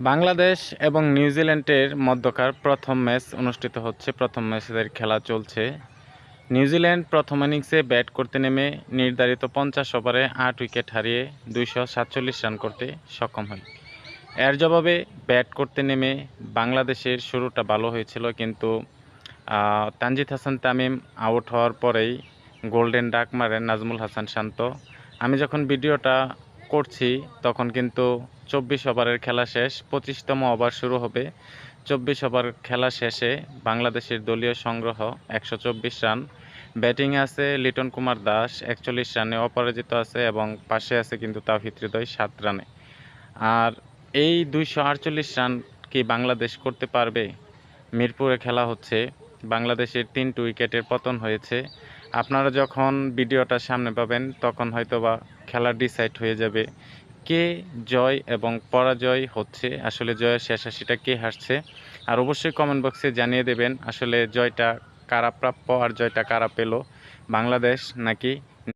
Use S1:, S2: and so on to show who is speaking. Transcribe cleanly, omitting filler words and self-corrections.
S1: বাংলাদেশ এবং নিউজিল্যান্ডের মধ্যকার প্রথম ম্যাচ অনুষ্ঠিত হচ্ছে। প্রথম ম্যাচের খেলা চলছে। নিউজিল্যান্ড প্রথম ইনিংসে ব্যাট করতে নেমে নির্ধারিত 50 ওভারে 8 উইকেট হারিয়ে 247 রান করতে সক্ষম হয়। এর জবাবে ব্যাট করতে নেমে বাংলাদেশের শুরুটা ভালো হয়েছিল, কিন্তু তানজিদ হাসান তামিম আউট হওয়ার পরেই গোল্ডেন ডাক মারেন নাজমুল হাসান শান্ত। আমি যখন ভিডিওটা করছি তখন কিন্তু 24 ওভারের খেলা শেষ, 25তম ওভার শুরু হবে। 24 ওভার খেলা শেষে বাংলাদেশের দলীয় সংগ্রহ 124 রান। ব্যাটিংয়ে আছে লিটন কুমার দাস 41 রানে অপরাজিত আছে, এবং পাশে আছে কিন্তু তাওহিদ হৃদয় 7 রানে। আর এই 248 রান কি বাংলাদেশ করতে পারবে? মিরপুরে খেলা হচ্ছে, বাংলাদেশের 3টি উইকেটের পতন হয়েছে। আপনারা যখন ভিডিওটা সামনে পাবেন তখন হয়তোবা খেলা ডিসাইড হয়ে যাবে কে জয় এবং পরাজয় হচ্ছে, আসলে জয়ের শেষ হাসিটা কে হাসছে। আর অবশ্যই কমেন্ট বক্সে জানিয়ে দেবেন আসলে জয়টা কারা প্রাপ্য আর জয়টা কারা পেল, বাংলাদেশ নাকি